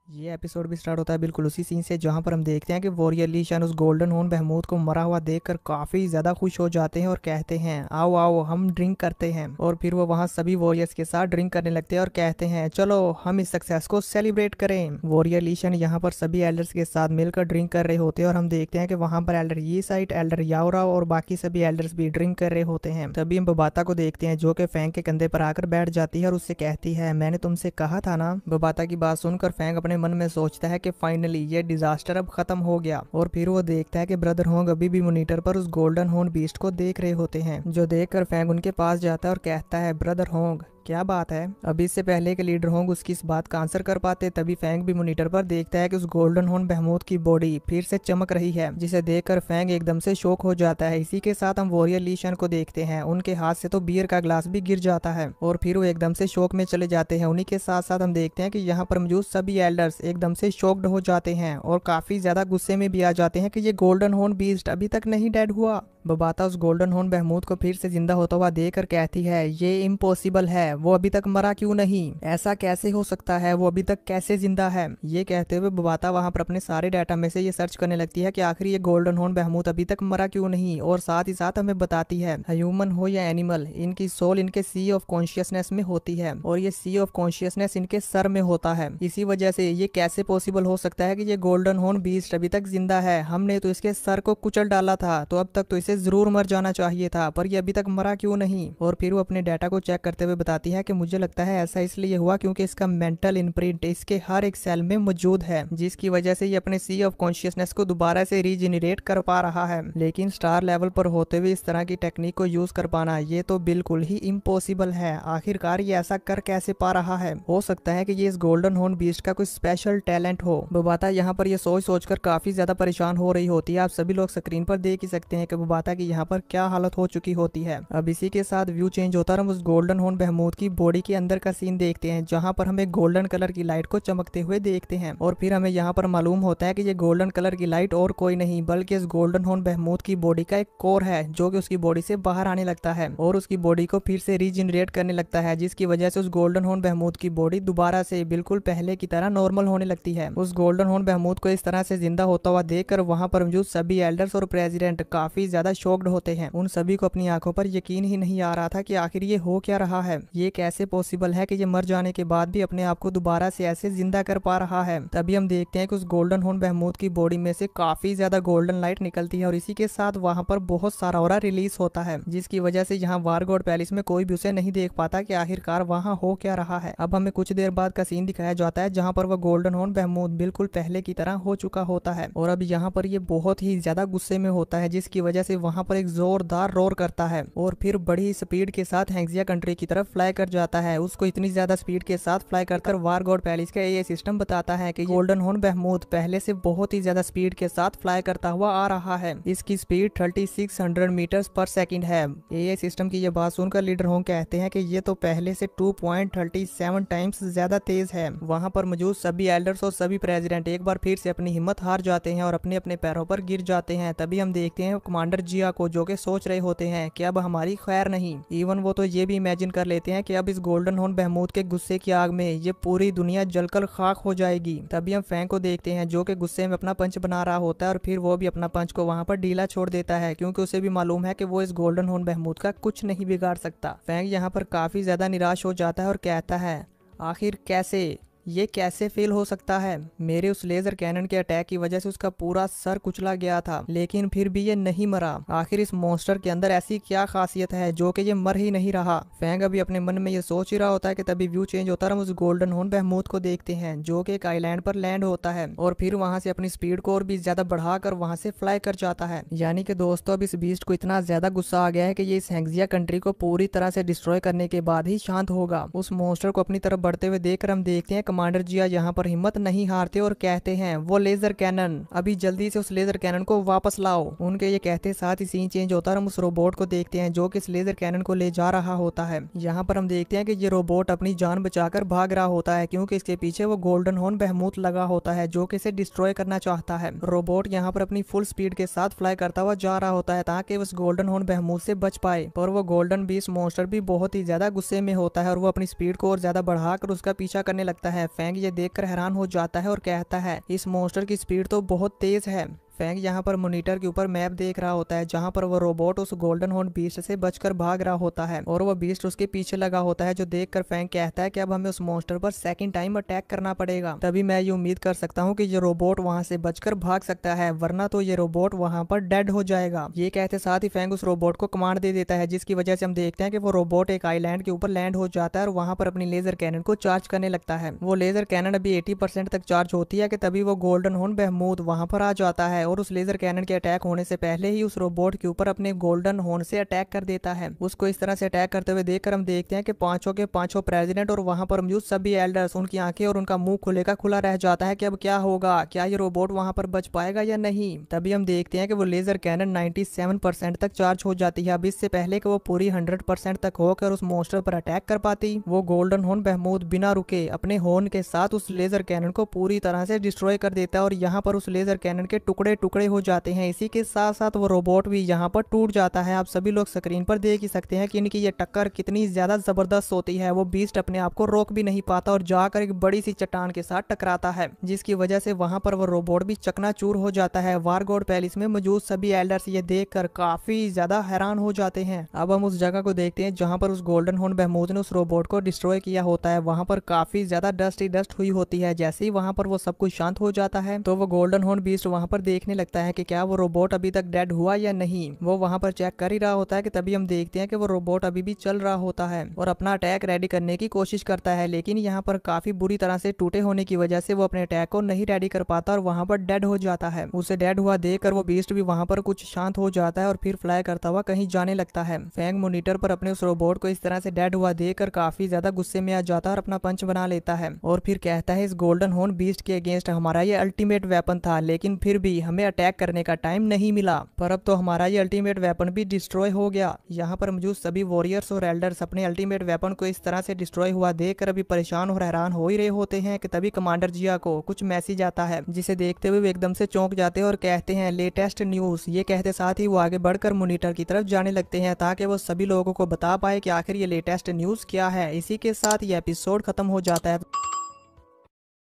ये एपिसोड भी स्टार्ट होता है बिल्कुल उसी सीन से जहां पर हम देखते हैं कि वॉरियर लीशन उस गोल्डन हॉर्न बहमूद को मरा हुआ देखकर काफी ज्यादा खुश हो जाते हैं और कहते हैं आओ आओ हम ड्रिंक करते हैं। और फिर वो वहां सभी वॉरियर्स के साथ ड्रिंक करने लगते हैं और कहते हैं चलो हम इस सक्सेस को सेलिब्रेट करें। वॉरियर लीशन यहाँ पर सभी एल्डर्स के साथ मिलकर ड्रिंक कर रहे होते हैं और हम देखते हैं कि वहां पर एल्डर ये साइड एल्डर याओरा और बाकी सभी एल्डर्स भी ड्रिंक कर रहे होते हैं। तभी हम बबाता को देखते हैं जो कि फैंग के कंधे पर आकर बैठ जाती है और उससे कहती है मैंने तुमसे कहा था ना। बबाता की बात सुनकर फैंग अपने मन में सोचता है कि फाइनली ये डिजास्टर अब खत्म हो गया। और फिर वो देखता है कि ब्रदर होंग अभी भी मॉनिटर पर उस गोल्डन हॉर्न बीस्ट को देख रहे होते हैं, जो देखकर फैंग उनके पास जाता है और कहता है ब्रदर होंग क्या बात है। अभी इससे पहले के लीडर होंग उसकी इस बात का आंसर कर पाते तभी फैंग भी मॉनिटर पर देखता है कि उस गोल्डन हॉर्न बहमूद की बॉडी फिर से चमक रही है, जिसे देखकर फैंग एकदम से शॉक हो जाता है। इसी के साथ हम वॉरियर लीशन को देखते हैं, उनके हाथ से तो बियर का ग्लास भी गिर जाता है और फिर वो एकदम से शॉक में चले जाते हैं। उन्हीं के साथ साथ हम देखते हैं कि यहाँ पर मौजूद सभी एल्डर्स एकदम से शॉक्ड हो जाते हैं और काफी ज्यादा गुस्से में भी आ जाते हैं कि ये गोल्डन हॉर्न बीस्ट अभी तक नहीं डेड हुआ। बबाता उस गोल्डन हॉर्न बहमूद को फिर से जिंदा होता हुआ देखकर कहती है ये इम्पॉसिबल है, वो अभी तक मरा क्यों नहीं, ऐसा कैसे हो सकता है, वो अभी तक कैसे जिंदा है। ये कहते हुए बबाता वहां पर अपने सारे डाटा में से ये सर्च करने लगती है कि आखिर ये गोल्डन हॉर्न बहमूद अभी तक मरा क्यों नहीं। और साथ ही साथ हमें बताती है ह्यूमन हो या एनिमल, इनकी सोल इनके सी ऑफ कॉन्शियसनेस में होती है और ये सी ऑफ कॉन्शियसनेस इनके सर में होता है। इसी वजह से ये कैसे पॉसिबल हो सकता है कि ये गोल्डन हॉर्न बीस्ट अभी तक जिंदा है, हमने तो इसके सर को कुचल डाला था, तो अब तक तो इसे जरूर मर जाना चाहिए था, पर ये अभी तक मरा क्यों नहीं। और फिर वो अपने डाटा को चेक करते हुए बताती है कि मुझे लगता है ऐसा इसलिए हुआ क्योंकि इसका मेंटल इम्प्रिंट इसके हर एक सेल में मौजूद है, जिसकी वजह से ये अपने सी ऑफ कॉन्शियसनेस को दोबारा से रीजनरेट कर पा रहा है। लेकिन स्टार लेवल पर होते हुए इस तरह की टेक्निक को यूज कर पाना ये तो बिल्कुल ही इम्पॉसिबल है। आखिरकार ये ऐसा कर कैसे पा रहा है, हो सकता है कि ये इस गोल्डन हॉर्न बीस्ट का कोई स्पेशल टैलेंट हो। बबाता यहाँ पर ये सोच सोचकर काफी ज्यादा परेशान हो रही होती है। आप सभी लोग स्क्रीन पर देख ही सकते हैं कि बबाता की यहाँ पर क्या हालत हो चुकी होती है। अब इसी के साथ व्यू चेंज होता है, हम उस गोल्डन हॉर्न बहमूद की बॉडी के अंदर का सीन देखते हैं, जहां पर हमें गोल्डन कलर की लाइट को चमकते हुए देखते हैं। और फिर हमें यहाँ पर मालूम होता है कि ये गोल्डन कलर की लाइट और कोई नहीं बल्कि इस गोल्डन हॉर्न बहमूद की बॉडी का एक कोर है, जो कि उसकी बॉडी से बाहर आने लगता है और उसकी बॉडी को फिर से रीजनरेट करने लगता है, जिसकी वजह से उस गोल्डन हॉर्न बहमूद की बॉडी दोबारा से बिल्कुल पहले की तरह नॉर्मल होने लगती है। उस गोल्डन हॉर्न बहमूद को इस तरह से जिंदा होता हुआ देखकर वहां पर मौजूद सभी एल्डर्स और प्रेसिडेंट काफी ज्यादा शॉक्ड होते हैं। उन सभी को अपनी आंखों पर यकीन ही नहीं आ रहा था कि आखिर ये हो क्या रहा है, ये कैसे पॉसिबल है कि ये मर जाने के बाद भी अपने आप को दोबारा से ऐसे जिंदा कर पा रहा है। तभी हम देखते हैं कि उस गोल्डन हॉर्न बहमूद की बॉडी में से काफी ज्यादा गोल्डन लाइट निकलती है और इसी के साथ वहां पर बहुत सारा ऑरा रिलीज होता है, जिसकी वजह से यहाँ वारगोड पैलेस में कोई भी उसे नहीं देख पाता कि आखिरकार वहां हो क्या रहा है। अब हमें कुछ देर बाद का सीन दिखाया जाता है जहाँ पर वह गोल्डन हॉर्न बहमूद बिल्कुल पहले की तरह हो चुका होता है और अब यहाँ पर ये बहुत ही ज्यादा गुस्से में होता है, जिसकी वजह से वहां पर एक जोरदार रोर करता है और फिर बड़ी स्पीड के साथ हेक्सिया कंट्री की तरफ फ्लाई कर जाता है। उसको इतनी ज्यादा स्पीड के साथ फ्लाई कर वारगोड पैलेस का ये सिस्टम बताता है कि गोल्डन हॉर्न बहमूद पहले से बहुत ही ज्यादा स्पीड के साथ फ्लाई करता हुआ आ रहा है। इसकी स्पीड 3600 मीटर्स पर सेकंड है। ये सिस्टम की ये बात सुनकर लीडर होंग कहते हैं कि ये तो पहले से 2.37 टाइम्स ज्यादा तेज है। वहां पर मौजूद सभी एल्डर्स और सभी प्रेसिडेंट एक बार फिर से अपनी हिम्मत हार जाते हैं और अपने अपने पैरों पर गिर जाते हैं। तभी हम देखते हैं कमांडर जिया को, जो कि सोच रहे होते हैं कि अब हमारी खैर नहीं। इवन वो तो ये भी इमेजिन कर लेते हैं कि अब इस गोल्डन हॉर्न बहमूद के गुस्से की आग में ये पूरी दुनिया जलकर खाक हो जाएगी। तभी हम फैंग को देखते हैं जो कि गुस्से में अपना पंच बना रहा होता है और फिर वो भी अपना पंच को वहां पर ढीला छोड़ देता है, क्योंकि उसे भी मालूम है कि वो इस गोल्डन हॉर्न बहमूद का कुछ नहीं बिगाड़ सकता। फैंग यहाँ पर काफी ज्यादा निराश हो जाता है और कहता है आखिर कैसे, ये कैसे फेल हो सकता है। मेरे उस लेजर कैनन के अटैक की वजह से उसका पूरा सर कुचला गया था, लेकिन फिर भी ये नहीं मरा। आखिर इस मॉन्स्टर के अंदर ऐसी क्या खासियत है जो कि ये मर ही नहीं रहा। फैंग अभी अपने मन में ये सोच ही रहा होता है कि तभी व्यू चेंज होता है, हम उस गोल्डन हॉर्न बहमूद को देखते हैं जो कि एक आइलैंड पर लैंड होता है और फिर वहां से अपनी स्पीड को और भी ज्यादा बढ़ाकर वहां से फ्लाई कर जाता है। यानी कि दोस्तों अब इस बीस्ट को इतना ज्यादा गुस्सा आ गया है कि ये इस हेक्सिया कंट्री को पूरी तरह से डिस्ट्रॉय करने के बाद ही शांत होगा। उस मॉन्स्टर को अपनी तरफ बढ़ते हुए देखकर हम देखते हैं कमांडर जिया यहाँ पर हिम्मत नहीं हारते और कहते हैं वो लेजर कैनन, अभी जल्दी से उस लेजर कैनन को वापस लाओ। उनके ये कहते साथ ही सीन चेंज होता है, हम उस रोबोट को देखते हैं जो कि इस लेजर कैनन को ले जा रहा होता है। यहाँ पर हम देखते हैं कि ये रोबोट अपनी जान बचाकर भाग रहा होता है, क्योंकि इसके पीछे वो गोल्डन हॉर्न बहमूद लगा होता है जो कि इसे डिस्ट्रॉय करना चाहता है। रोबोट यहाँ पर अपनी फुल स्पीड के साथ फ्लाई करता हुआ जा रहा होता है ताकि उस गोल्डन हॉर्न बहमूद से बच पाए, पर वो गोल्डन बीस्ट मॉन्स्टर भी बहुत ही ज्यादा गुस्से में होता है और वो अपनी स्पीड को और ज्यादा बढ़ाकर उसका पीछा करने लगता है। फैंग ये देखकर हैरान हो जाता है और कहता है इस मॉन्स्टर की स्पीड तो बहुत तेज है। फैंग यहाँ पर मॉनिटर के ऊपर मैप देख रहा होता है जहाँ पर वो रोबोट उस गोल्डन हॉर्न बीस्ट से बचकर भाग रहा होता है और वो बीस्ट उसके पीछे लगा होता है, जो देखकर फैंग कहता है कि अब हमें उस मॉन्स्टर पर सेकंड टाइम अटैक करना पड़ेगा। तभी मैं ये उम्मीद कर सकता हूँ कि ये रोबोट वहाँ से बचकर भाग सकता है, वरना तो ये रोबोट वहाँ पर डेड हो जाएगा। ये कहते साथ ही फैंग उस रोबोट को कमांड दे देता है, जिसकी वजह से हम देखते हैं कि वो रोबोट एक आइलैंड के ऊपर लैंड हो जाता है और वहाँ पर अपनी लेजर कैनन को चार्ज करने लगता है। वो लेजर कैनन अभी 80% तक चार्ज होती है कि तभी वो गोल्डन हॉर्न बहमूद वहाँ पर आ जाता है और उस लेजर कैनन के अटैक होने से पहले ही उस रोबोट के ऊपर अपने गोल्डन हॉर्न से अटैक कर देता है। उसको इस तरह से अटैक करते हुए देखकर हम देखते हैं कि पांचों के पांचों प्रेसिडेंट और वहां पर मौजूद सभी एल्डर्स, उनकी आंखें और उनका मुंह खुले का खुला रह जाता है कि अब क्या होगा, क्या ये रोबोट वहां पर बच पाएगा या नहीं। तभी हम देखते हैं कि वो लेजर कैनन 97% तक चार्ज हो जाती है। अब इससे पहले कि वो पूरी 100% तक होकर उस मॉन्स्टर पर अटैक कर पाती, वो गोल्डन हॉर्न बहमूद बिना रुके अपने हॉर्न के साथ उस लेजर कैनन को पूरी तरह से डिस्ट्रॉय कर देता है और यहाँ पर उस लेजर कैनन के टुकड़े टुकड़े हो जाते हैं। इसी के साथ साथ वो रोबोट भी यहाँ पर टूट जाता है। आप सभी लोग स्क्रीन पर देख ही सकते हैं कि इनकी ये टक्कर कितनी ज्यादा जबरदस्त होती है। वो बीस्ट अपने आप को रोक भी नहीं पाता और जाकर एक बड़ी सी चट्टान के साथ टकराता है, जिसकी वजह से वहां पर वो रोबोट भी चकनाचूर हो जाता है। वारगोड पैलेस में मौजूद सभी एल्डर्स ये देखकर काफी ज्यादा हैरान हो जाते हैं। अब हम उस जगह को देखते हैं जहां पर उस गोल्डन हॉर्न बहमूद ने उस रोबोट को डिस्ट्रॉय किया होता है। वहां पर काफी ज्यादा डस्ट ही डस्ट हुई होती है। जैसे ही वहां पर वो सब कुछ शांत हो जाता है तो वो गोल्डन हॉर्न बीस्ट वहां पर देखने लगता है कि क्या वो रोबोट अभी तक डेड हुआ या नहीं। वो वहां पर चेक कर ही रहा होता है कि तभी हम देखते हैं कि वो रोबोट अभी भी चल रहा होता है और अपना अटैक रेडी करने की कोशिश करता है, लेकिन यहाँ पर काफी बुरी तरह से टूटे होने की वजह से वो अपने अटैक को नहीं रेडी कर पाता और वहां पर डेड हो जाता है। उसे डेड हुआ देखकर वो बीस्ट भी वहां पर कुछ शांत हो जाता है और फिर फ्लाई करता हुआ कहीं जाने लगता है। फैंग मॉनिटर पर अपने उस रोबोट को इस तरह से डेड हुआ देखकर काफी ज्यादा गुस्से में आ जाता है और अपना पंच बना लेता है और फिर कहता है इस गोल्डन हॉर्न बीस्ट के अगेंस्ट हमारा ये अल्टीमेट वेपन था, लेकिन फिर भी हमें अटैक करने का टाइम नहीं मिला, पर अब तो हमारा ये अल्टीमेट वेपन भी डिस्ट्रॉय हो गया। यहाँ पर मौजूद सभी वॉरियर्स और एल्डर्स अपने अल्टीमेट वेपन को इस तरह से डिस्ट्रॉय हुआ देखकर अभी परेशान और हैरान हो ही रहे होते हैं कि तभी कमांडर जिया को कुछ मैसेज आता है, जिसे देखते हुए वे एकदम से चौंक जाते हैं और कहते हैं लेटेस्ट न्यूज। ये कहते साथ ही वो आगे बढ़कर मॉनिटर की तरफ जाने लगते हैं ताकि वो सभी लोगों को बता पाए कि आखिर ये लेटेस्ट न्यूज क्या है। इसी के साथ ये एपिसोड खत्म हो जाता है।